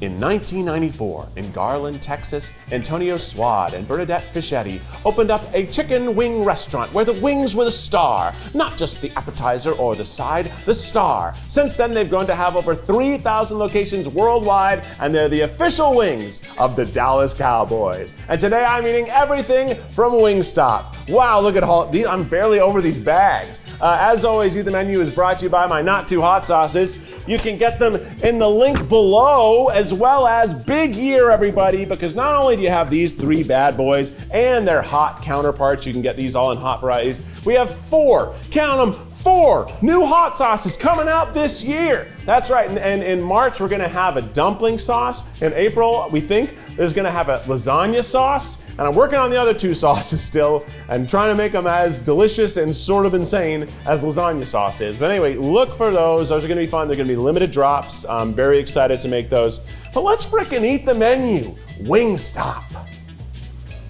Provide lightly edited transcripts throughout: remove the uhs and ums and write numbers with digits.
In 1994, in Garland, Texas, Antonio Swad and Bernadette Fischetti opened up a chicken wing restaurant where the wings were the star, not just the appetizer or the side, the star. Since then, they've grown to have over 3,000 locations worldwide, and they're the official wings of the Dallas Cowboys. And today, I'm eating everything from Wingstop. Wow, look at all these. I'm barely over these bags. As always, Eat the Menu is brought to you by my Not Too Hot sauces. You can get them in the link below, as well as big year, everybody, because not only do you have these 3 bad boys and their hot counterparts, you can get these all in hot varieties. We have 4, count them, 4 new hot sauces coming out this year. That's right, and in March, we're gonna have a dumpling sauce. In April, we think there's gonna have a lasagna sauce, and I'm working on the other 2 sauces still and trying to make them as delicious and sort of insane as lasagna sauce is. But anyway, look for those. Those are gonna be fun. They're gonna be limited drops. I'm very excited to make those. But let's frickin' eat the menu. Wingstop.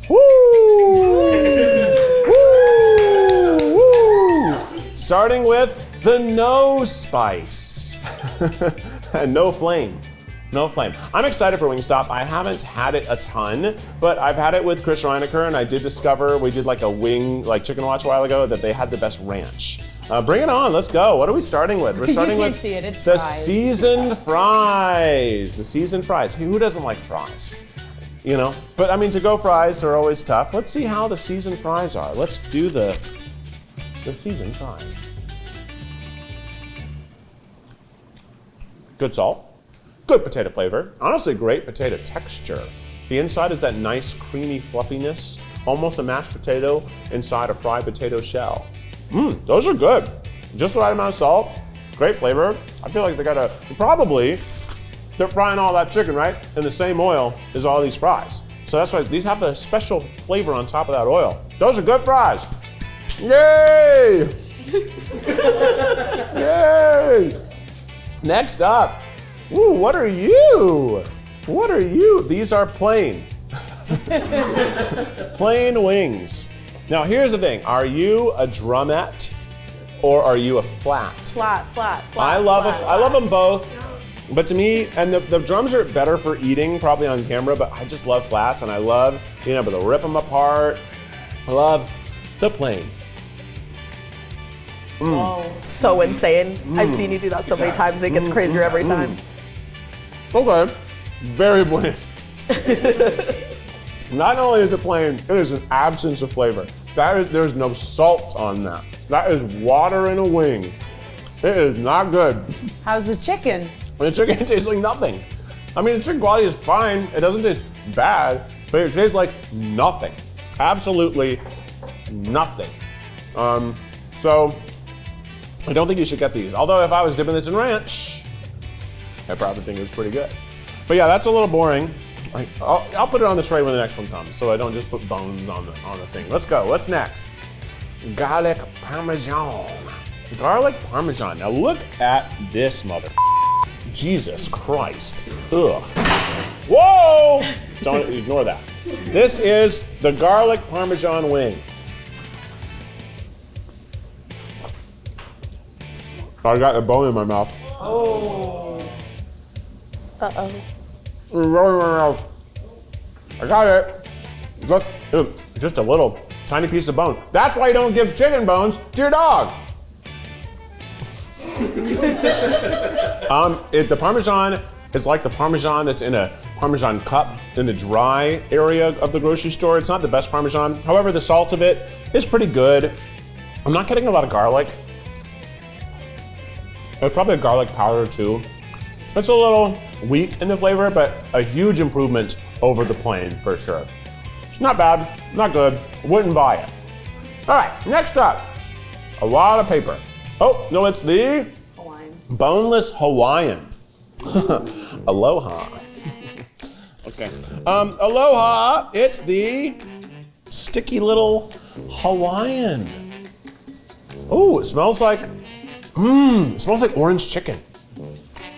Woo! Woo! Woo! Starting with the no spice and no flame. No flame. I'm excited for Wingstop. I haven't had it a ton, but I've had it with Chris Reinecker, and I did discover, we did like a wing, like chicken watch a while ago, that they had the best ranch. Bring it on, let's go. What are we starting with? We're starting you can't with see it. It's the fries. seasoned fries. The seasoned fries. Who doesn't like fries? You know, but I mean, to-go fries are always tough. Let's see how the seasoned fries are. Let's do the seasoned fries. Good salt. Good potato flavor. Honestly, great potato texture. The inside is that nice creamy fluffiness, almost a mashed potato inside a fried potato shell. Those are good. Just the right amount of salt, great flavor. I feel like they're frying all that chicken, right? In the same oil as all these fries. So that's why these have a special flavor on top of that oil. Those are good fries. Yay! Yay! Next up. Ooh, what are you? What are you? These are plain. Plain wings. Now here's the thing. Are you a drumette or are you a flat? Flat. I love them both. But to me, and the drums are better for eating probably on camera, but I just love flats, and I love being able to rip them apart. I love the plain. Whoa. So insane. I've seen you do that so many times, it gets crazier every time. Okay, very plain. Not only is it plain, it is an absence of flavor. There's no salt on that. That is water in a wing. It is not good. How's the chicken? And the chicken tastes like nothing. I mean, the chicken quality is fine. It doesn't taste bad, but it tastes like nothing. Absolutely nothing. So I don't think you should get these. Although if I was dipping this in ranch, I probably think it was pretty good. But yeah, that's a little boring. I'll put it on the tray when the next one comes, so I don't just put bones on the thing. Let's go. What's next? Garlic Parmesan. Garlic Parmesan. Now look at this mother. Jesus Christ. Ugh. Whoa! Don't ignore that. This is the garlic Parmesan wing. I got a bone in my mouth. Oh. I got it. Look, just a little tiny piece of bone. That's why you don't give chicken bones to your dog. The Parmesan is like the Parmesan that's in a Parmesan cup in the dry area of the grocery store. It's not the best Parmesan. However, the salt of it is pretty good. I'm not getting a lot of garlic. There's probably a garlic powder too. It's a little weak in the flavor, but a huge improvement over the plain for sure. It's not bad, not good, wouldn't buy it. All right, next up, a lot of paper. Oh, no, it's the Hawaiian. Boneless Hawaiian. Aloha. Okay, aloha, it's the sticky little Hawaiian. Oh, it smells like orange chicken.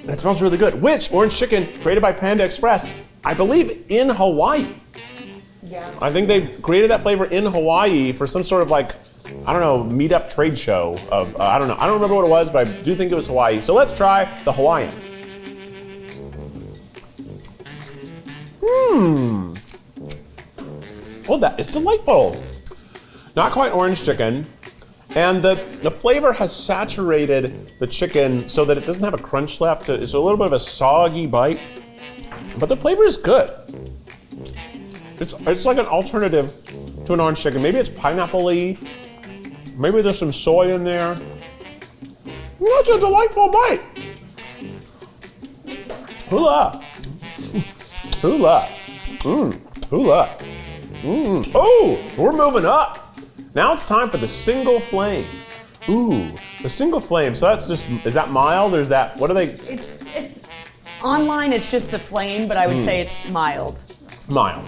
That smells really good. Which orange chicken created by Panda Express, I believe in Hawaii. Yeah. I think they created that flavor in Hawaii for some sort of like, I don't know, meetup trade show of, I don't know. I don't remember what it was, but I do think it was Hawaii. So let's try the Hawaiian. Oh, that is delightful. Not quite orange chicken. And the flavor has saturated the chicken so that it doesn't have a crunch left. It's a little bit of a soggy bite, but the flavor is good. It's like an alternative to an orange chicken. Maybe it's pineapple-y. Maybe there's some soy in there. That's a delightful bite. Hula. Hula. Hula. Oh, we're moving up. Now it's time for the single flame. Ooh, the single flame. So that's just, is that mild or is that, what are they? It's online, it's just a flame, but I would say it's mild. Mild.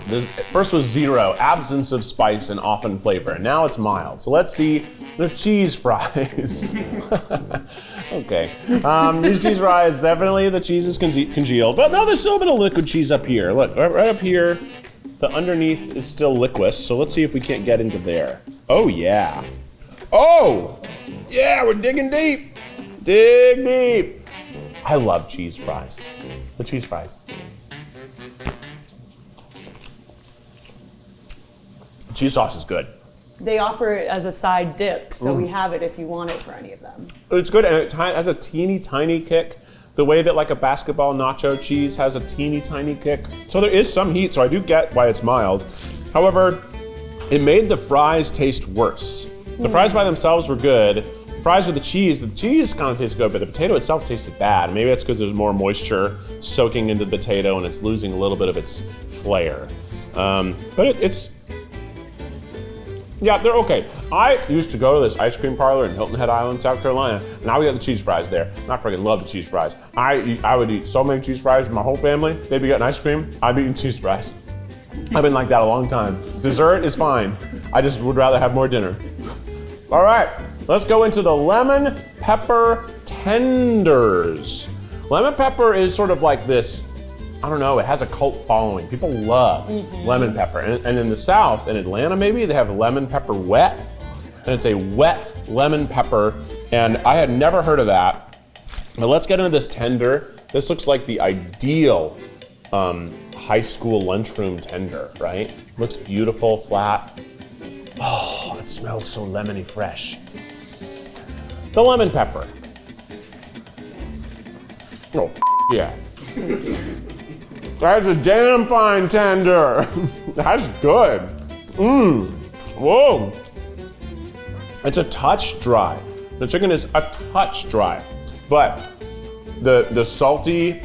First was 0, absence of spice and often flavor. And now it's mild. So let's see the cheese fries. Okay. These cheese fries, definitely the cheese is congealed. But no, there's still a bit of liquid cheese up here. Look, right up here, the underneath is still liquid. So let's see if we can't get into there. Oh, yeah. Oh, yeah, we're digging deep. Dig deep. I love cheese fries. The cheese fries. Cheese sauce is good. They offer it as a side dip, so we have it if you want it for any of them. It's good, and it has a teeny tiny kick, the way that like a basketball nacho cheese has a teeny tiny kick. So there is some heat, so I do get why it's mild. However, it made the fries taste worse. The fries by themselves were good. Fries with the cheese kind of tastes good, but the potato itself tasted bad. Maybe that's because there's more moisture soaking into the potato and it's losing a little bit of its flair. But yeah, they're okay. I used to go to this ice cream parlor in Hilton Head Island, South Carolina. Now we got the cheese fries there. And I freaking love the cheese fries. I would eat so many cheese fries with my whole family. They'd be getting ice cream, I'd be eating cheese fries. I've been like that a long time. Dessert is fine. I just would rather have more dinner. All right, let's go into the lemon pepper tenders. Lemon pepper is sort of like this, I don't know, it has a cult following. People love lemon pepper. And in the South, in Atlanta maybe, they have lemon pepper wet. And it's a wet lemon pepper. And I had never heard of that. But let's get into this tender. This looks like the ideal high school lunchroom tender, right? Looks beautiful, flat. Oh, it smells so lemony fresh. The lemon pepper. Oh, yeah. That's a damn fine tender. That's good. Whoa. It's a touch dry. The chicken is a touch dry, but the salty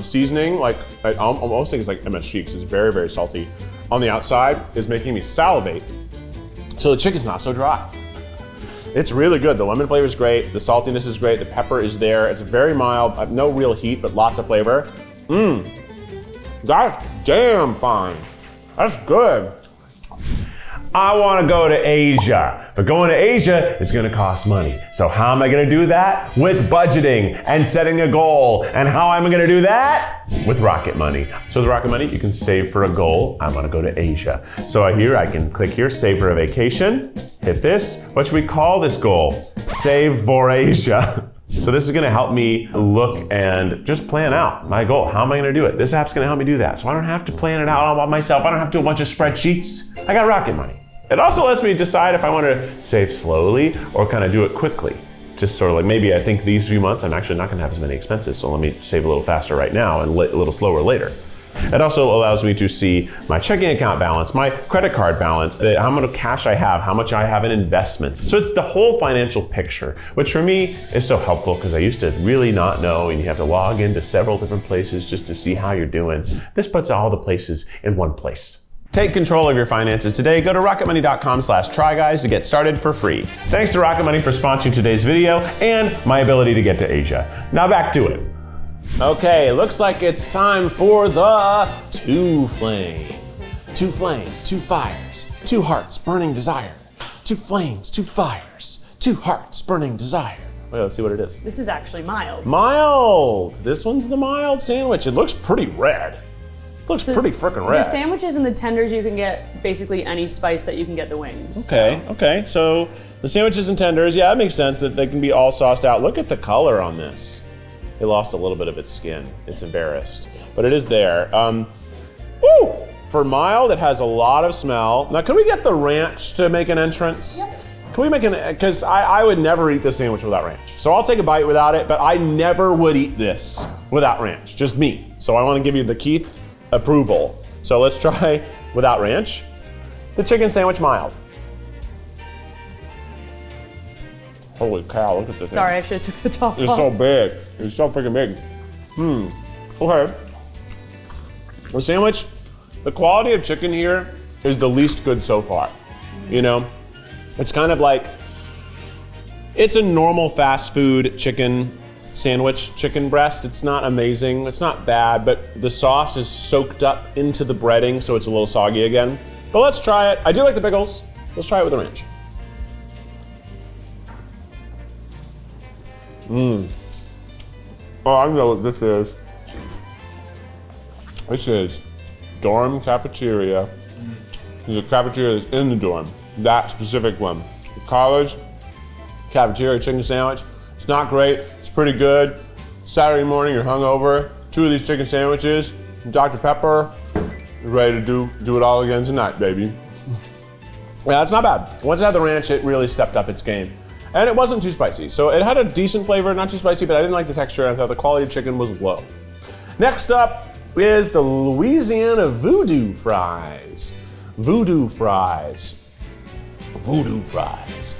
seasoning, like I almost think it's like MSG because it's very, very salty. On the outside is making me salivate. So the chicken's not so dry. It's really good. The lemon flavor is great. The saltiness is great. The pepper is there. It's very mild. No real heat, but lots of flavor. That's damn fine. That's good. I want to go to Asia, but going to Asia is going to cost money. So how am I going to do that? With budgeting and setting a goal. And how am I going to do that? With Rocket Money. So with Rocket Money, you can save for a goal. I want to go to Asia. So here I can click here, save for a vacation. Hit this. What should we call this goal? Save for Asia. So this is gonna help me look and just plan out my goal. How am I gonna do it? This app's gonna help me do that. So I don't have to plan it out all by myself. I don't have to do a bunch of spreadsheets. I got Rocket Money. It also lets me decide if I wanna save slowly or kind of do it quickly. Just sort of like, maybe I think these few months I'm actually not gonna have as many expenses, so let me save a little faster right now and a little slower later. It also allows me to see my checking account balance, my credit card balance, how much cash I have, how much I have in investments. So it's the whole financial picture, which for me is so helpful because I used to really not know, and you have to log into several different places just to see how you're doing. This puts all the places in one place. Take control of your finances today. Go to rocketmoney.com/tryguys to get started for free. Thanks to Rocket Money for sponsoring today's video and my ability to get to Asia. Now back to it. Okay, looks like it's time for the two flame. Two flame, two fires, two hearts burning desire. Two flames, two fires, two hearts burning desire. Wait, let's see what it is. This is actually mild. Mild. This one's the mild sandwich. It looks pretty red. Looks pretty freaking red. The sandwiches and the tenders, you can get basically any spice that you can get the wings. Okay, so the sandwiches and tenders, yeah, that makes sense that they can be all sauced out. Look at the color on this. It lost a little bit of its skin. It's embarrassed, but it is there. Woo! For mild, it has a lot of smell. Now, can we get the ranch to make an entrance? Yep. Can we make because I would never eat this sandwich without ranch. So I'll take a bite without it, but I never would eat this without ranch, just me. So I want to give you the Keith approval. So let's try without ranch. The chicken sandwich mild. Holy cow, look at this Sorry, I thing. should have took the top It's off. so big. It's so freaking big. Okay. The sandwich, the quality of chicken here is the least good so far. You know, it's kind of like, it's a normal fast food chicken sandwich, chicken breast. It's not amazing, it's not bad, but the sauce is soaked up into the breading, so it's a little soggy again. But let's try it. I do like the pickles. Let's try it with the ranch. Oh, I know what this is. This is dorm cafeteria. There's a cafeteria that's in the dorm. That specific one. The college cafeteria chicken sandwich. It's not great. It's pretty good. Saturday morning, you're hungover. 2 of these chicken sandwiches, Dr. Pepper. You're ready to do it all again tonight, baby. Yeah, it's not bad. Once it had the ranch, it really stepped up its game. And it wasn't too spicy. So it had a decent flavor, not too spicy, but I didn't like the texture. I thought the quality of chicken was low. Next up is the Louisiana Voodoo fries. Voodoo fries. Voodoo fries.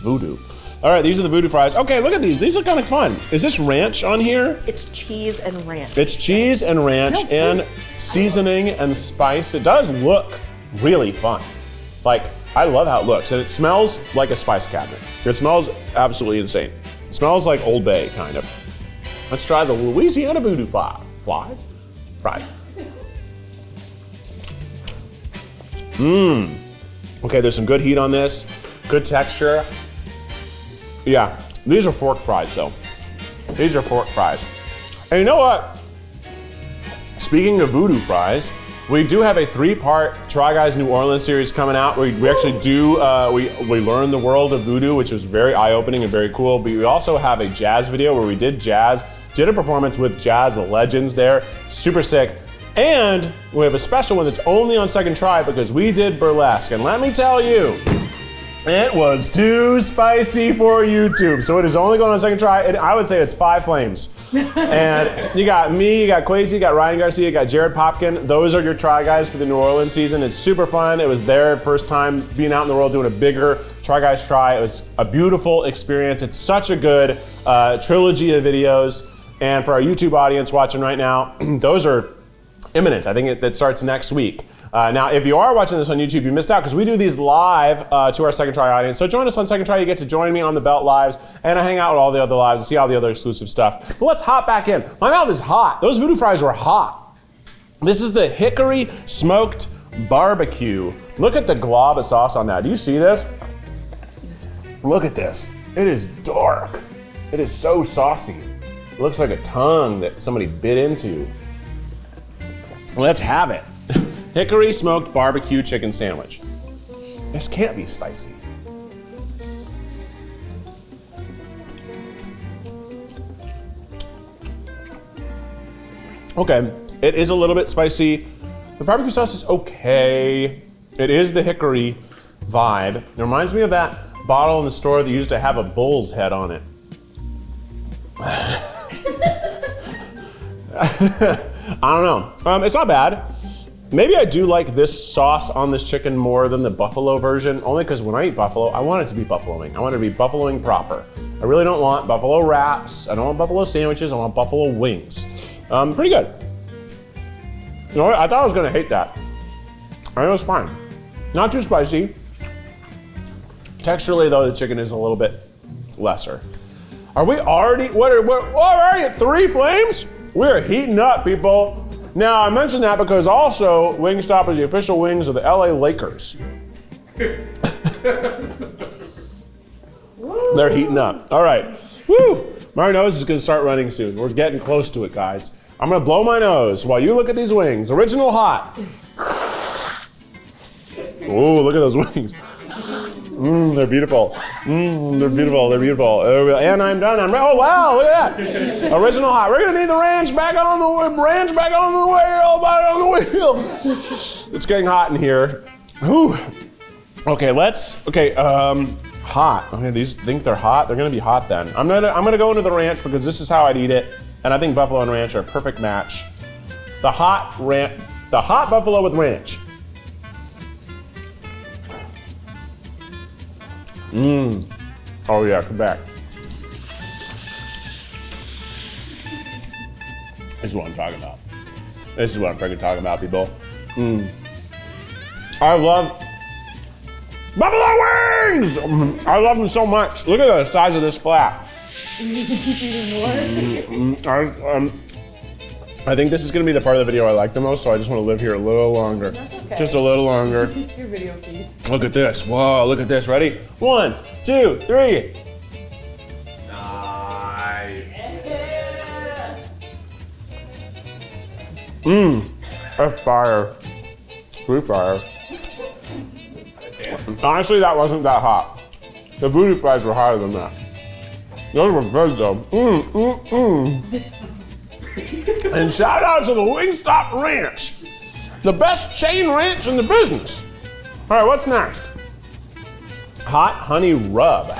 Voodoo. All right, these are the voodoo fries. Okay, look at these. These look kind of fun. Is this ranch on here? It's cheese and ranch. It's cheese and ranch and seasoning and spice. It does look really fun. Like, I love how it looks, and it smells like a spice cabinet. It smells absolutely insane. It smells like Old Bay, kind of. Let's try the Louisiana Voodoo fries. Okay, there's some good heat on this, good texture. Yeah, these are fork fries, though. These are fork fries. And you know what? Speaking of voodoo fries, we do have a 3-part Try Guys New Orleans series coming out. We actually do, we learn the world of voodoo, which was very eye-opening and very cool. But we also have a jazz video where we did a performance with jazz legends there. Super sick. And we have a special one that's only on Second Try because we did burlesque. And let me tell you, it was too spicy for YouTube. So it is only going on Second Try. And I would say it's 5 flames. And you got me, you got Quasi, you got Ryan Garcia, you got Jared Popkin. Those are your Try Guys for the New Orleans season. It's super fun. It was their first time being out in the world doing a bigger Try Guys Try. It was a beautiful experience. It's such a good trilogy of videos. And for our YouTube audience watching right now, those are imminent. I think that starts next week. Now, if you are watching this on YouTube, you missed out because we do these live to our Second Try audience. So join us on Second Try. You get to join me on the Belt Lives, and I hang out with all the other lives and see all the other exclusive stuff. But let's hop back in. My mouth is hot. Those voodoo fries were hot. This is the hickory smoked barbecue. Look at the glob of sauce on that. Do you see this? Look at this. It is dark. It is so saucy. It looks like a tongue that somebody bit into. Let's have it. Hickory smoked barbecue chicken sandwich. This can't be spicy. Okay, it is a little bit spicy. The barbecue sauce is okay. It is the hickory vibe. It reminds me of that bottle in the store that used to have a bull's head on it. I don't know. It's not bad. Maybe I do like this sauce on this chicken more than the buffalo version, only because when I eat buffalo, I want it to be buffaloing. I want it to be buffaloing proper. I really don't want buffalo wraps. I don't want buffalo sandwiches. I want buffalo wings. Pretty good. You know what? I thought I was gonna hate that. I know it's fine. Not too spicy. Texturally though, the chicken is a little bit lesser. Are we already, we're already at 3 flames? We're heating up, people. Now, I mentioned that because also Wingstop is the official wings of the LA Lakers. They're heating up. All right. Woo! My nose is gonna start running soon. We're getting close to it, guys. I'm gonna blow my nose while you look at these wings. Original hot. Ooh, look at those wings. They're beautiful. They're beautiful. They're beautiful. And I'm done. Oh wow! Look at that. Original hot. We're gonna need the ranch back on the ranch back on the wheel. Back on the wheel. It's getting hot in here. Whew. Okay, hot. Okay, these think they're hot. They're gonna be hot then. I'm gonna go into the ranch because this is how I'd eat it, and I think buffalo and ranch are a perfect match. The hot buffalo with ranch. Oh yeah, come back. This is what I'm talking about. This is what I'm freaking talking about, people. I love buffalo wings! I love them so much. Look at the size of this flap. I think this is gonna be the part of the video I like the most, so I just wanna live here a little longer. That's okay. Just a little longer. It's your video feed. Look at this. Whoa, look at this. Ready? 1, 2, 3. Nice. That's fire. Free fire. Honestly, that wasn't that hot. The booty fries were hotter than that. Those were good though. And shout out to the Wingstop Ranch. The best chain ranch in the business. All right, what's next? Hot honey rub.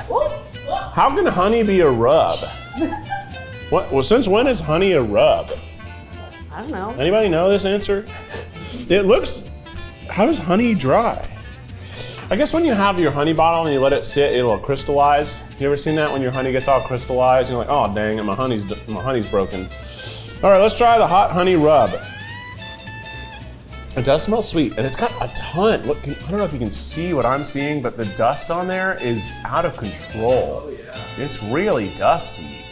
How can honey be a rub? What? Well, since when is honey a rub? I don't know. Anybody know this answer? It looks, how does honey dry? I guess when you have your honey bottle and you let it sit, it'll crystallize. You ever seen that when your honey gets all crystallized and you're like, oh dang it, my honey's broken. All right, let's try the hot honey rub. It does smell sweet, and it's got a ton. Look, I don't know if you can see what I'm seeing, but the dust on there is out of control. Oh, yeah. It's really dusty.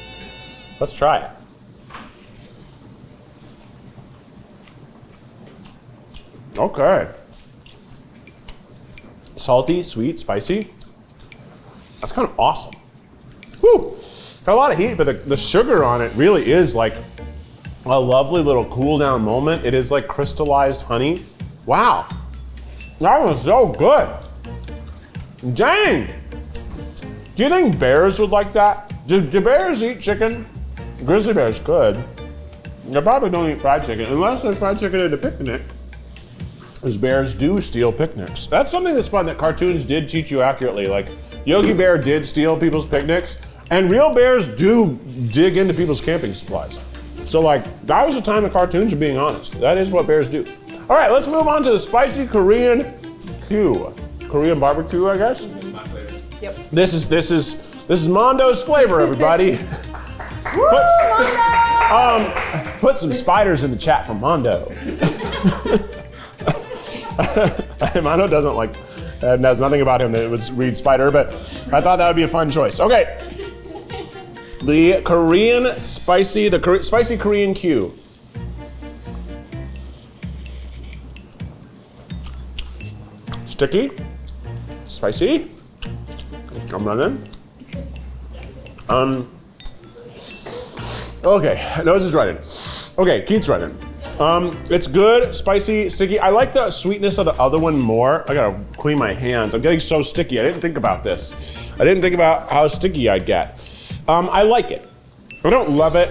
Let's try it. Okay. Salty, sweet, spicy. That's kind of awesome. Whew. Got a lot of heat, but the sugar on it really is like a lovely little cool down moment. It is like crystallized honey. Wow, that was so good. Dang. Do you think bears would like that? Do bears eat chicken? Grizzly bears could. They probably don't eat fried chicken unless there's fried chicken at a picnic. Because bears do steal picnics. That's something that's fun that cartoons did teach you accurately. Like Yogi Bear did steal people's picnics, and real bears do dig into people's camping supplies. So like, that was the time the cartoons are being honest. That is what bears do. All right, let's move on to the spicy Korean Q. Korean barbecue, I guess? Yep. This is Mondo's flavor, everybody. Put some spiders in the chat for Mondo. Armando doesn't like, and there's nothing about him that would read spider, but I thought that would be a fun choice. Okay. The Korean spicy, spicy Korean Q. Sticky, spicy. I'm running. Okay, nose is running. Okay, Keith's running. It's good, spicy, sticky. I like the sweetness of the other one more. I gotta clean my hands. I'm getting so sticky. I didn't think about this. I didn't think about how sticky I'd get. I like it. I don't love it.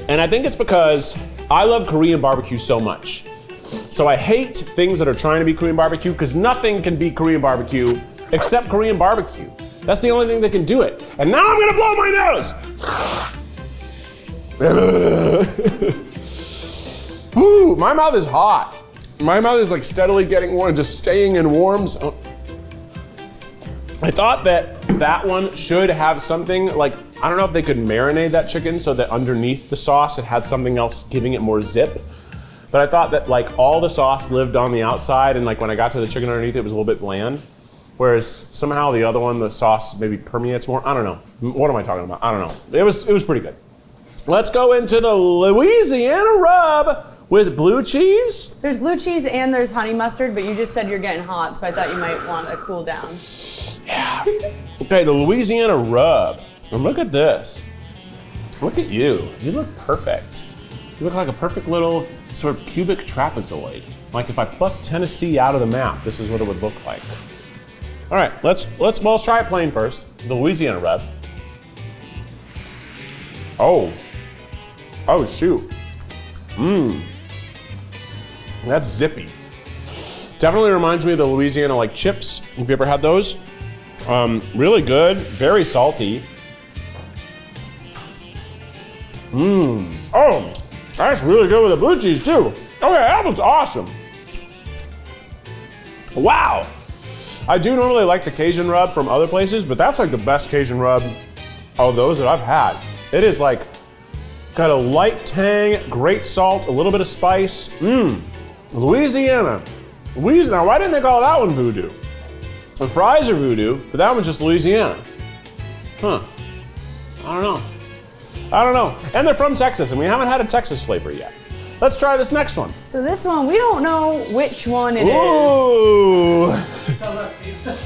And I think it's because I love Korean barbecue so much. So I hate things that are trying to be Korean barbecue because nothing can be Korean barbecue except Korean barbecue. That's the only thing that can do it. And now I'm gonna blow my nose. Ooh, my mouth is hot. My mouth is like steadily getting warm, just staying in warms. Oh. I thought that one should have something like, I don't know if they could marinate that chicken so that underneath the sauce it had something else giving it more zip. But I thought that like all the sauce lived on the outside and like when I got to the chicken underneath it was a little bit bland. Whereas somehow the other one, the sauce maybe permeates more. I don't know. What am I talking about? I don't know. It was pretty good. Let's go into the Louisiana Rub with blue cheese. There's blue cheese and there's honey mustard, but you just said you're getting hot, so I thought you might want to cool down. Yeah. Okay, the Louisiana Rub. And look at this. Look at you. You look perfect. You look like a perfect little sort of cubic trapezoid. Like if I plucked Tennessee out of the map, this is what it would look like. All right, let's try it plain first. The Louisiana Rub. Oh shoot. That's zippy. Definitely reminds me of the Louisiana like chips. Have you ever had those? Really good, very salty. Oh, that's really good with the blue cheese too. Okay, that one's awesome. Wow. I do normally like the Cajun rub from other places, but that's like the best Cajun rub of those that I've had. It is like, got a light tang, great salt, a little bit of spice. Louisiana. Now, why didn't they call that one voodoo? The fries are voodoo, but that one's just Louisiana. Huh. I don't know. And they're from Texas, and we haven't had a Texas flavor yet. Let's try this next one. So this one, we don't know which one it is. Ooh.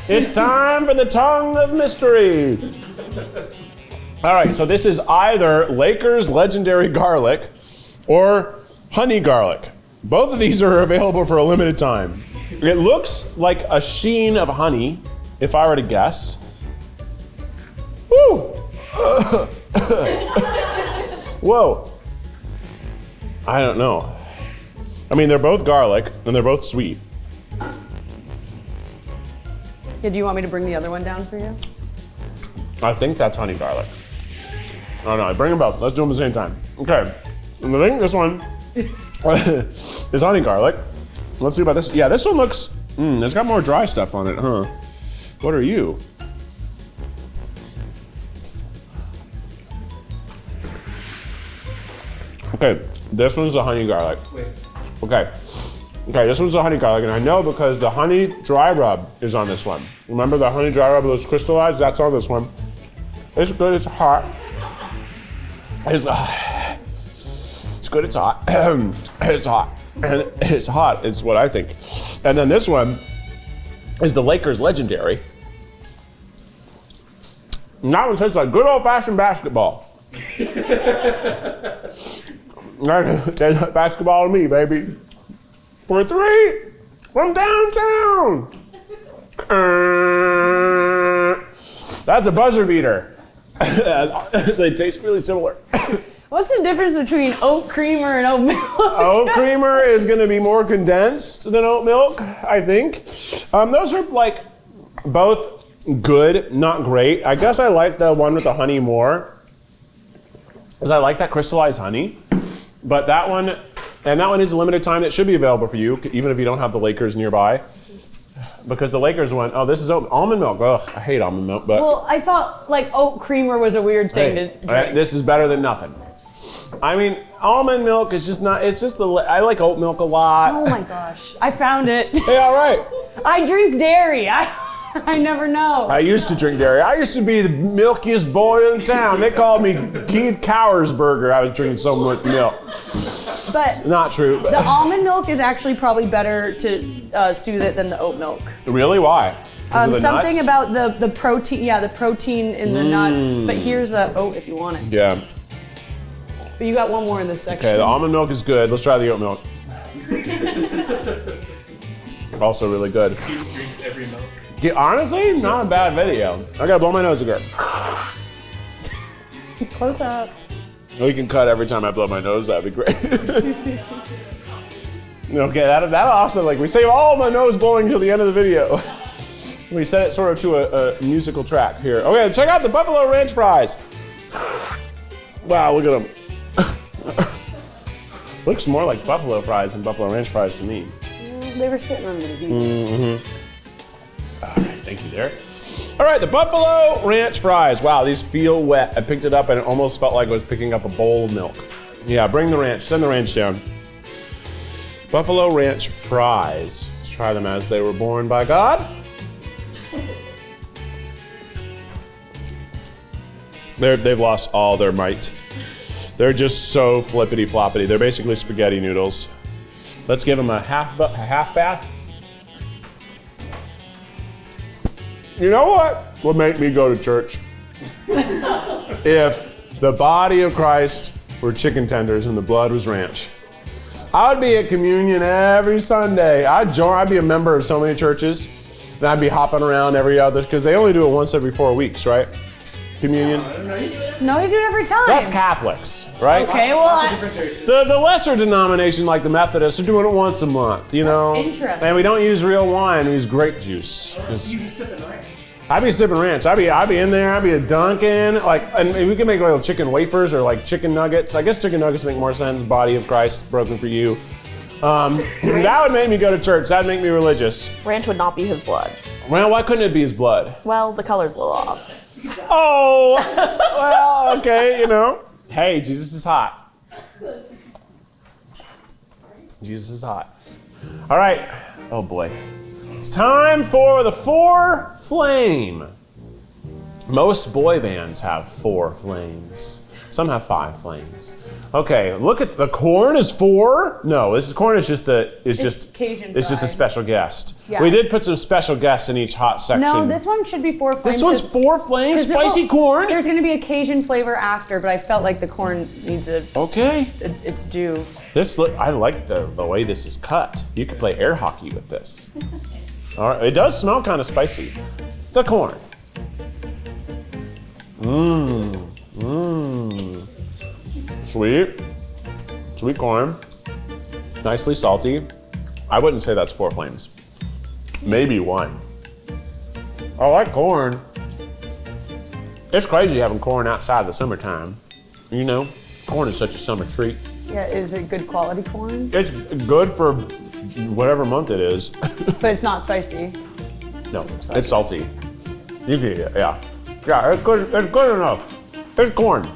It's time for the tongue of mystery. All right, so this is either Lakers Legendary Garlic or Honey Garlic. Both of these are available for a limited time. It looks like a sheen of honey, if I were to guess. Woo! Whoa. I don't know. I mean, they're both garlic and they're both sweet. Yeah, do you want me to bring the other one down for you? I think that's honey garlic. Oh no, bring them both. Let's do them at the same time. Okay. And I think this one is honey garlic. Let's see about this. Yeah, this one looks, it's got more dry stuff on it, huh? What are you? Okay, this one's the honey garlic. Okay, this one's the honey garlic, and I know because the honey dry rub is on this one. Remember the honey dry rub, those crystallized? That's on this one. It's good, it's hot. It's good, it's hot. It's hot. And it's hot, is what I think. And then this one is the Lakers Legendary. And that one tastes like good old-fashioned basketball. That tastes like basketball to me, baby. For 3 from downtown. That's a buzzer beater. They taste really similar. What's the difference between oat creamer and oat milk? Oat creamer is gonna be more condensed than oat milk, I think. Those are like both good, not great. I guess I like the one with the honey more, because I like that crystallized honey. But that one is a limited time that should be available for you, even if you don't have the Lakers nearby. Because the Lakers one, this is almond milk. Ugh, I hate almond milk, but. Well, I thought like oat creamer was a weird thing to drink. This is better than nothing. I mean, almond milk is just not, I like oat milk a lot. Oh my gosh, I found it. Hey, all right. I drink dairy. I never know. I used to drink dairy. I used to be the milkiest boy in town. They called me Keith Cowersburger. I was drinking so much milk. But not true. But. The almond milk is actually probably better to soothe it than the oat milk. Really? Why? Something nuts? About the protein. Yeah, the protein in the nuts. But here's a oat if you want it. Yeah. But you got one more in this section. Okay, the almond milk is good. Let's try the oat milk. Also really good. He drinks every milk. Yeah, honestly, not a bad video. I gotta blow my nose again. Close up. We can cut every time I blow my nose. That'd be great. Okay, that'll also, like, we save all my nose blowing till the end of the video. We set it sort of to a musical track here. Okay, check out the Buffalo Ranch fries. Wow, look at them. Looks more like buffalo fries than Buffalo Ranch fries to me. They were sitting on the heat. All right, thank you there. All right, the Buffalo Ranch fries. Wow, these feel wet. I picked it up and it almost felt like I was picking up a bowl of milk. Yeah, bring the ranch, send the ranch down. Buffalo Ranch fries. Let's try them as they were born by God. They've lost all their might. They're just so flippity floppity. They're basically spaghetti noodles. Let's give them a half bath. You know what would make me go to church? If the body of Christ were chicken tenders and the blood was ranch. I would be at communion every Sunday. I'd be a member of so many churches. And I'd be hopping around every other, because they only do it once every 4 weeks, right? Communion. No, you do it every time. That's Catholics, right? Okay, well, The lesser denomination, like the Methodists, are doing it once a month, you know? Interesting. And we don't use real wine, we use grape juice. You be sipping ranch. I'd be sipping ranch. I'd be in there. I'd be dunking. Like, and we can make little chicken wafers or like chicken nuggets. I guess chicken nuggets make more sense. Body of Christ broken for you. That would make me go to church. That'd make me religious. Ranch would not be his blood. Well, why couldn't it be his blood? Well, the color's a little off. Oh, well, okay, you know. Hey, Jesus is hot. Jesus is hot. All right. Oh boy. It's time for the 4 flame. Most boy bands have 4 flames. Some have 5 flames. Okay, look at the corn is 4. No, corn is just Cajun it's just fried. a special guest. Yes. We did put some special guests in each hot section. no, this one should be 4 flames. This one's 4 flames, 'cause spicy corn. There's gonna be a Cajun flavor after, but I felt like the corn needs Okay. its due. I like the way this is cut. You could play air hockey with this. All right, it does smell kind of spicy. The corn. Sweet corn. Nicely salty. I wouldn't say that's 4 flames. Maybe 1. I like corn. It's crazy having corn outside the summertime. You know, corn is such a summer treat. Yeah, is it good quality corn? It's good for whatever month it is. But it's not spicy. No, it's salty. You can eat it, yeah. Yeah, it's good enough. It's corn.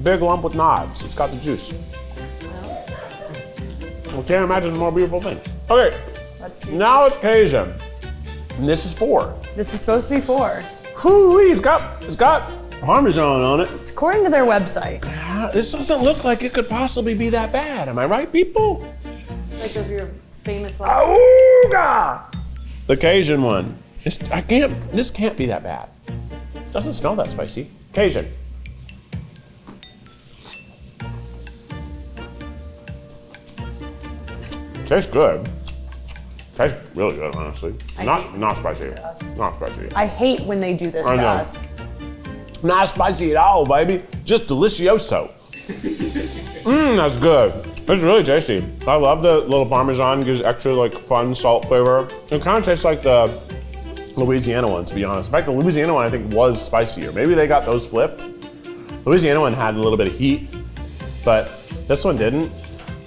Big lump with knobs. It's got the juice. I can't imagine a more beautiful thing. Okay, Let's see. now it's Cajun. And this is 4. This is supposed to be 4. Whoo-wee, it's got Parmesan on it. It's according to their website. This doesn't look like it could possibly be that bad. Am I right, people? Like those are your famous Auga! The Cajun one. This can't be that bad. Doesn't smell that spicy. Cajun. Tastes good. Tastes really good, honestly. Not spicy. Not spicy. I hate when they do this I to know. us. Not spicy at all, baby. Just delicioso. That's good. It's really tasty. I love the little Parmesan, gives extra like fun salt flavor. It kind of tastes like the Louisiana one, to be honest. In fact, the Louisiana one I think was spicier. Maybe they got those flipped. Louisiana one had a little bit of heat, but this one didn't.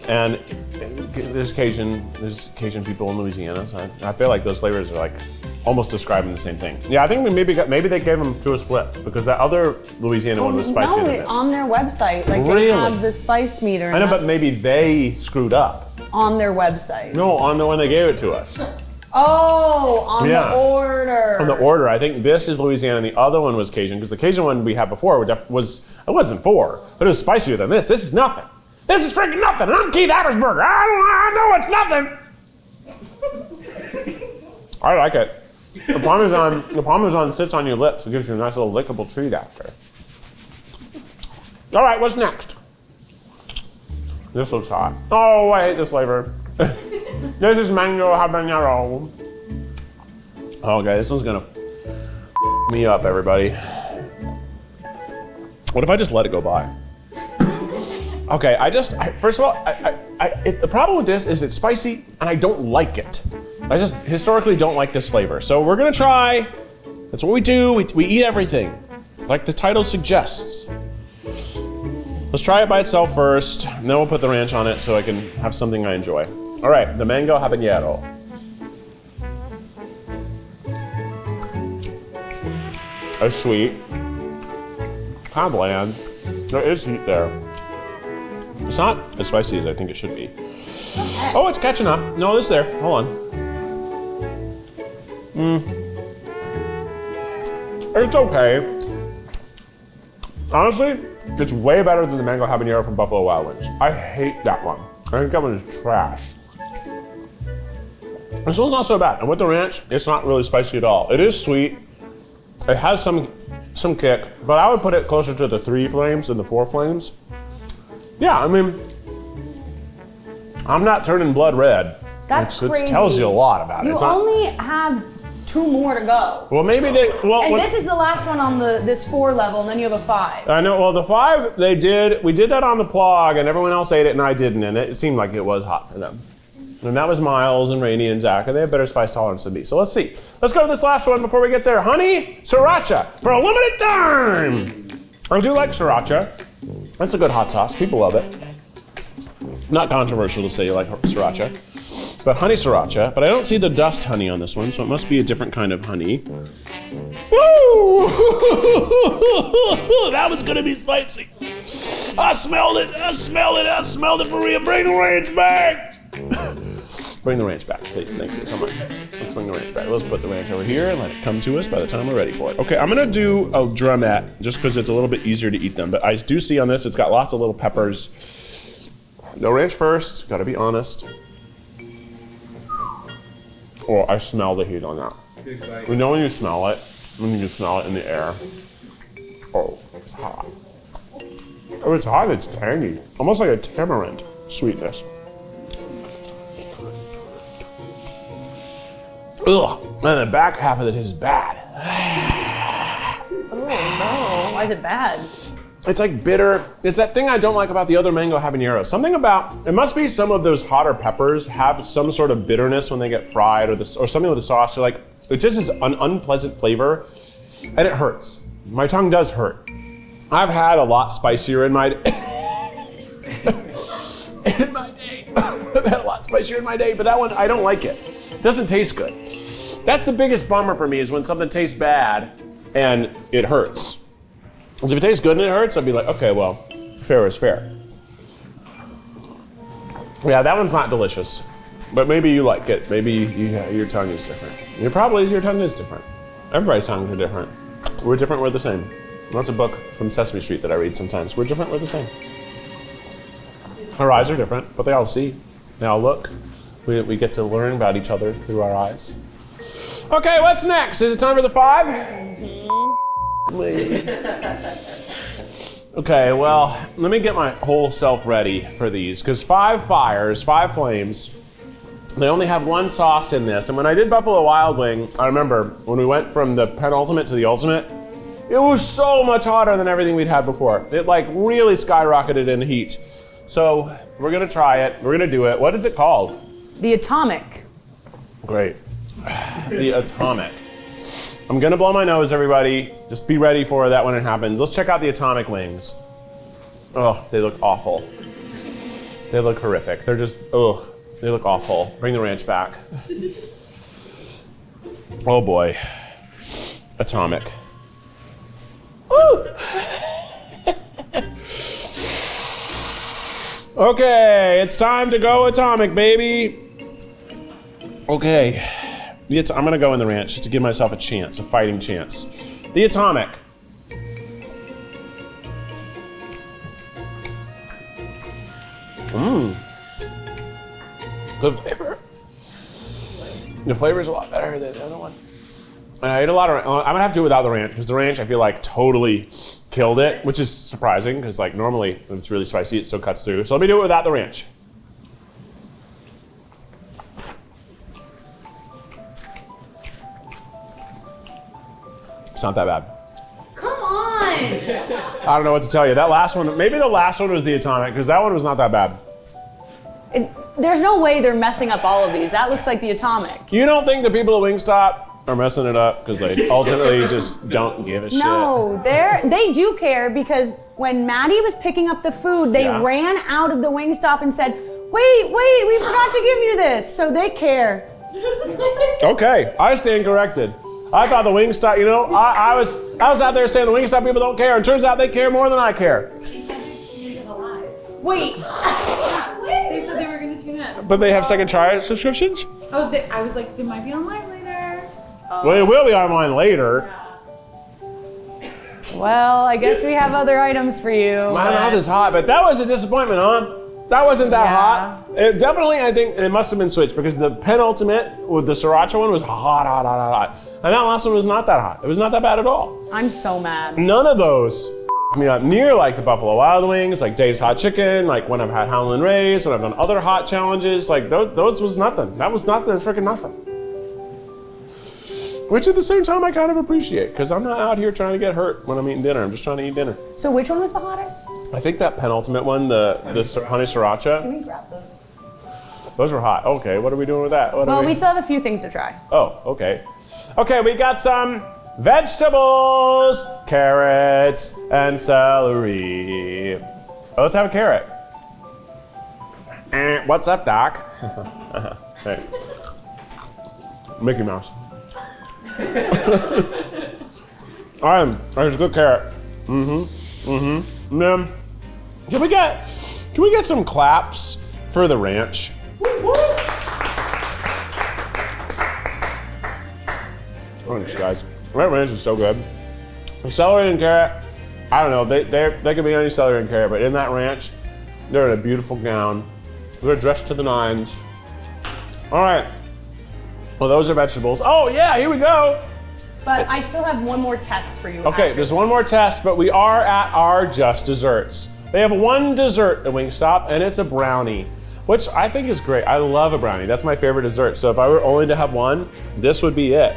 And there's Cajun people in Louisiana, so I feel like those flavors are like almost describing the same thing. Yeah, I think maybe they gave them to us flipped because the other Louisiana one was spicier than this. On their website, like Really? they have the spice meter. I know, but maybe they screwed up. On their website. No, on the one they gave it to us. Oh, on Yeah. the order. On the order, I think this is Louisiana and the other one was Cajun because the Cajun one we had before it wasn't 4, but it was spicier than this. This is nothing. This is freaking nothing. And I'm Keith Attersberger. I know it's nothing. I like it. The Parmesan sits on your lips. It gives you a nice little lickable treat after. All right, what's next? This looks hot. Oh, I hate this flavor. This is mango habanero. Okay, this one's gonna me up, everybody. What if I just let it go by? Okay, first of all, the problem with this is it's spicy and I don't like it. I just historically don't like this flavor. So we're gonna try, that's what we do, we eat everything, like the title suggests. Let's try it by itself first, and then we'll put the ranch on it so I can have something I enjoy. All right, the mango habanero. It's sweet, kind of bland. There is heat there. It's not as spicy as I think it should be. Oh, it's catching up. No, it's there. Hold on. It's okay. Honestly, it's way better than the mango habanero from Buffalo Wild Wings. I hate that one. I think that one is trash. This one's not so bad. And with the ranch, it's not really spicy at all. It is sweet. It has some kick, but I would put it closer to the 3 flames than the 4 flames. Yeah, I mean, I'm not turning blood red. That's crazy. It tells you a lot about it. You It's not, only have 2 2 more to go. Well, maybe they. Well, And this is the last one on this 4 level, and then you have a 5. I know. Well, the 5 they did. We did that on the plug, and everyone else ate it, and I didn't. And it seemed like it was hot for them. And that was Miles and Rainey and Zach, and they have better spice tolerance than me. So let's see. Let's go to this last one before we get there. Honey Sriracha for a limited time. I do like Sriracha. That's a good hot sauce. People love it. Not controversial to say you like Sriracha. But honey Sriracha. But I don't see the dust honey on this one, so it must be a different kind of honey. Woo! That one's gonna be spicy. I smelled it. I smelled it. I smelled it for real. Bring the ranch back. Bring the ranch back, please. Thank you so much. Let's bring the ranch back. Let's put the ranch over here and let it come to us by the time we're ready for it. Okay, I'm gonna do a drumette just because it's a little bit easier to eat them. But I do see on this, it's got lots of little peppers. No ranch first, gotta be honest. Oh, I smell the heat on that. You know when you smell it, when you smell it in the air. Oh, it's hot. Oh, it's hot, it's tangy. Almost like a tamarind sweetness. Ugh, and the back half of it is bad. Oh no, why is it bad? It's like bitter. It's that thing I don't like about the other mango habanero. Something about, it must be some of those hotter peppers have some sort of bitterness when they get fried or something with the sauce. So like, it just is an unpleasant flavor and it hurts. My tongue does hurt. I've had a lot spicier in my day. I've had a lot spicier in my day, but that one, I don't like it. It doesn't taste good. That's the biggest bummer for me is when something tastes bad and it hurts. Because if it tastes good and it hurts, I'd be like, okay, well, fair is fair. Yeah, that one's not delicious, but maybe you like it. Maybe your tongue is different. Your tongue is different. Everybody's tongues are different. We're different, we're the same. That's a book from Sesame Street that I read sometimes. We're different, we're the same. Our eyes are different, but they all see. They all look. We get to learn about each other through our eyes. Okay, what's next? Is it time for the 5? Okay, well, let me get my whole self ready for these, because 5 fires, 5 flames, they only have 1 sauce in this. And when I did Buffalo Wild Wing, I remember when we went from the penultimate to the ultimate, it was so much hotter than everything we'd had before. It like really skyrocketed in heat. So we're gonna try it, we're gonna do it. What is it called? The Atomic. Great. The Atomic. I'm gonna blow my nose, everybody. Just be ready for that when it happens. Let's check out the Atomic wings. Oh, they look awful. They look horrific. They're just, ugh, they look awful. Bring the ranch back. Oh boy. Atomic. Woo! Okay, it's time to go Atomic, baby. Okay, I'm gonna go in the ranch just to give myself a chance, a fighting chance. The Atomic. Good flavor. The flavor is a lot better than the other one. And I ate a lot of, I'm gonna have to do it without the ranch, because the ranch I feel like totally killed it, which is surprising, because like normally when it's really spicy, it still cuts through. So let me do it without the ranch. It's not that bad. Come on! I don't know what to tell you. That last one, maybe the last one was the Atomic, because that one was not that bad. There's no way they're messing up all of these. That looks like the Atomic. You don't think the people at Wingstop are messing it up because they ultimately just don't give a shit? No, they do care, because when Maddie was picking up the food, they ran out of the Wingstop and said, wait, we forgot to give you this. So they care. Okay, I stand corrected. I thought the Wingstop, you know, I was out there saying the Wingstop people don't care, and turns out they care more than I care. Wait. They said they were going to tune in. But they have second try subscriptions? Oh, I was like, they might be on live later. Well, it will be online later. Well, I guess we have other items for you. My mouth is hot, but that was a disappointment, hon. That wasn't that hot. It definitely, I think it must have been switched, because the penultimate with the Sriracha one was hot. And that last one was not that hot. It was not that bad at all. I'm so mad. None of those me up near like the Buffalo Wild Wings, like Dave's Hot Chicken, like when I've had Howlin' Ray's, when I've done other hot challenges, like those was nothing. That was nothing, freaking nothing. Which at the same time I kind of appreciate, because I'm not out here trying to get hurt when I'm eating dinner. I'm just trying to eat dinner. So which one was the hottest? I think that penultimate one, the honey sriracha. Can we grab those? Those are hot. Okay, what are we doing with that? Well, we still have a few things to try. Oh, okay. Okay, we got some vegetables, carrots, and celery. Oh, let's have a carrot. What's up, Doc? Hey. Mickey Mouse. All right, there's a good carrot. And then, can we get some claps for the ranch? Thanks, guys. That ranch is so good. The celery and carrot, I don't know, they could be any celery and carrot, but in that ranch, they're in a beautiful gown. They're dressed to the nines. All right. Well, those are vegetables. Oh yeah, here we go. But I still have one more test for you. Okay, there's one more test, but we are at our just desserts. They have one dessert at Wingstop, and it's a brownie, which I think is great. I love a brownie. That's my favorite dessert. So if I were only to have one, this would be it.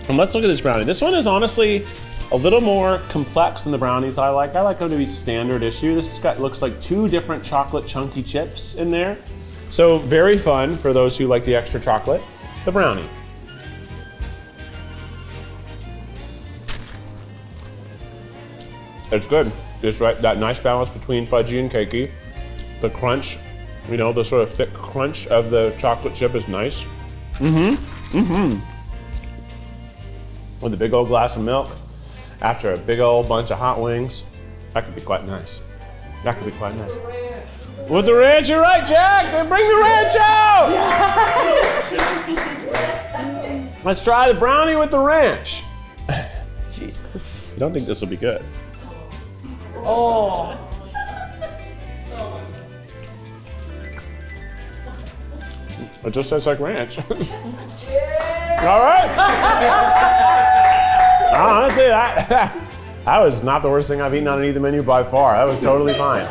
And let's look at this brownie. This one is honestly a little more complex than the brownies I like. I like them to be standard issue. This has got, looks like 2 different chocolate chunky chips in there. So very fun for those who like the extra chocolate. The brownie. It's good. It's right, that nice balance between fudgy and cakey. The crunch, you know, the sort of thick crunch of the chocolate chip is nice. With a big old glass of milk after a big old bunch of hot wings. That could be quite nice. That could be quite nice. With the ranch, you're right, Jack! Bring the ranch out! Let's try the brownie with the ranch. Jesus. I don't think this will be good. Oh. It just tastes like ranch. All right. Honestly, that was not the worst thing I've eaten on any of the menu by far. That was totally fine.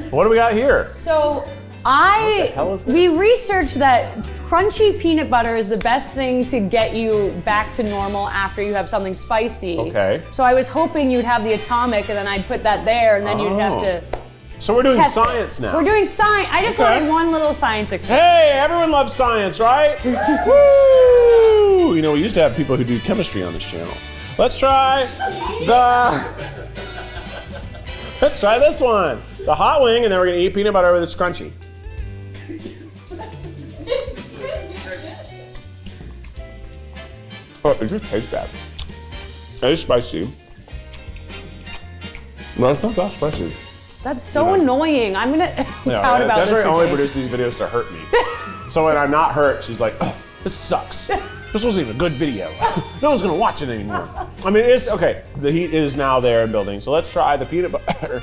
What do we got here? So What the hell is this? we researched that crunchy peanut butter is the best thing to get you back to normal after you have something spicy. Okay. So I was hoping you'd have the atomic and then I'd put that there and then you'd have to So we're doing test science it. now. We're doing science. I just Okay. wanted one little science experiment. Hey, everyone loves science, right? Woo! You know, we used to have people who do chemistry on this channel. Let's try let's try this one. The hot wing, and then we're gonna eat peanut butter with its crunchy. Oh, it just tastes bad. It is spicy. No, it's not that spicy. That's so annoying. I'm gonna out about this. Desiree for only days. produces these videos to hurt me. So when I'm not hurt, she's like, oh, this sucks. This wasn't even a good video. No one's gonna watch it anymore. I mean, it's, okay, the heat is now there in building. So let's try the peanut butter.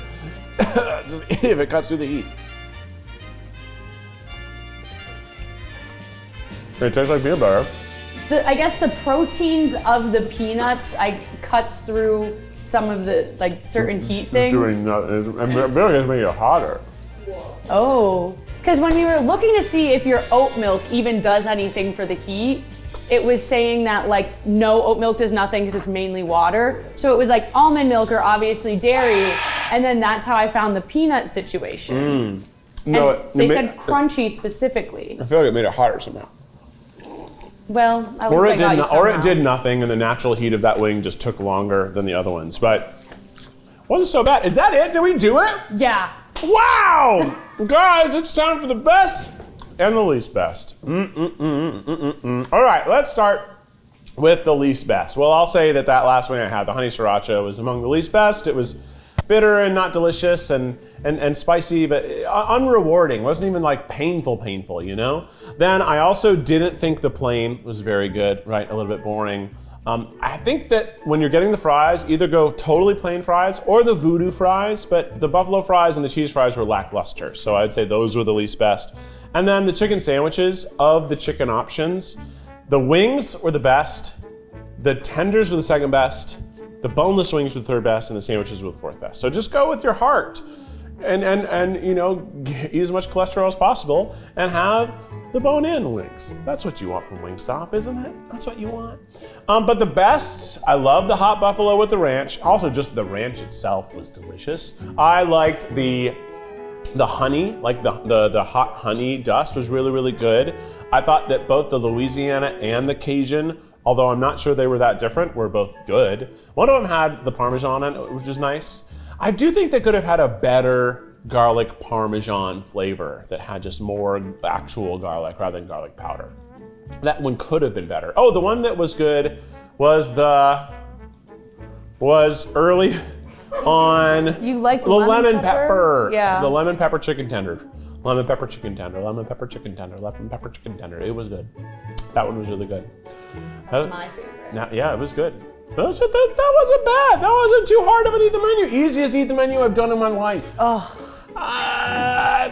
Just if it cuts through the heat. It tastes like peanut butter. I guess the proteins of the peanuts cuts through some of the certain heat things. It's doing nothing. I'm really gonna make it hotter. Oh, because when we were looking to see if your oat milk even does anything for the heat, it was saying that no, oat milk does nothing because it's mainly water. So it was almond milk or obviously dairy, and then that's how I found the peanut situation. No, They said crunchy specifically. I feel like it made it hotter somehow. Well, at Or least I got you or it somehow. did nothing, and the natural heat of that wing just took longer than the other ones. But wasn't so bad. Is that it? Did we do it? Yeah. Wow, guys, it's time for the best and the least best. All right, let's start with the least best. Well, I'll say that last wing I had, the honey sriracha, was among the least best. It was bitter and not delicious and spicy, but unrewarding. Wasn't even painful, you know? Then I also didn't think the plain was very good, right? A little bit boring. I think that when you're getting the fries, either go totally plain fries or the voodoo fries, but the buffalo fries and the cheese fries were lackluster. So I'd say those were the least best. And then the chicken sandwiches, of the chicken options, the wings were the best, the tenders were the second best, the boneless wings were the third best, and the sandwiches were the fourth best. So just go with your heart. and you know, eat as much cholesterol as possible and have the bone-in wings. That's what you want from Wingstop, isn't it? That's what you want. But the best, I love the hot buffalo with the ranch. Also, just the ranch itself was delicious. I liked the honey, like the hot honey dust was really, really good. I thought that both the Louisiana and the Cajun, although I'm not sure they were that different, were both good. One of them had the Parmesan in it, which was nice. I do think they could have had a better garlic Parmesan flavor that had just more actual garlic rather than garlic powder. That one could have been better. Oh, the one that was good was early on. You liked the lemon pepper. Yeah. The lemon pepper chicken tender. Lemon pepper chicken tender, lemon pepper chicken tender, lemon pepper chicken tender. It was good. That one was really good. That's my favorite. Yeah, it was good. That wasn't bad. That wasn't too hard of an eat the menu. Easiest eat the menu I've done in my life. Oh.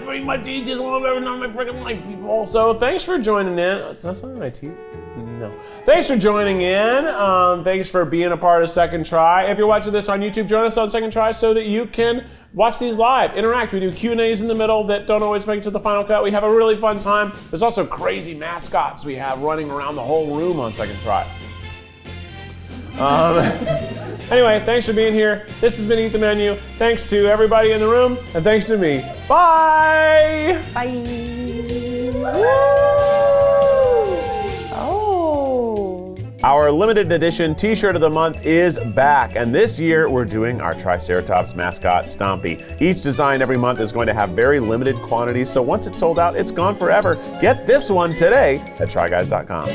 Pretty much the easiest one I've ever done in my freaking life, people. So thanks for joining in. That's not in my teeth. No. Thanks for joining in. Thanks for being a part of Second Try. If you're watching this on YouTube, join us on Second Try so that you can watch these live, interact. We do Q&As in the middle that don't always make it to the final cut. We have a really fun time. There's also crazy mascots we have running around the whole room on Second Try. Anyway, thanks for being here. This has been Eat the Menu. Thanks to everybody in the room, and thanks to me. Bye! Bye. Our limited edition t-shirt of the month is back, and this year we're doing our Triceratops mascot, Stompy. Each design every month is going to have very limited quantities, so once it's sold out, it's gone forever. Get this one today at tryguys.com.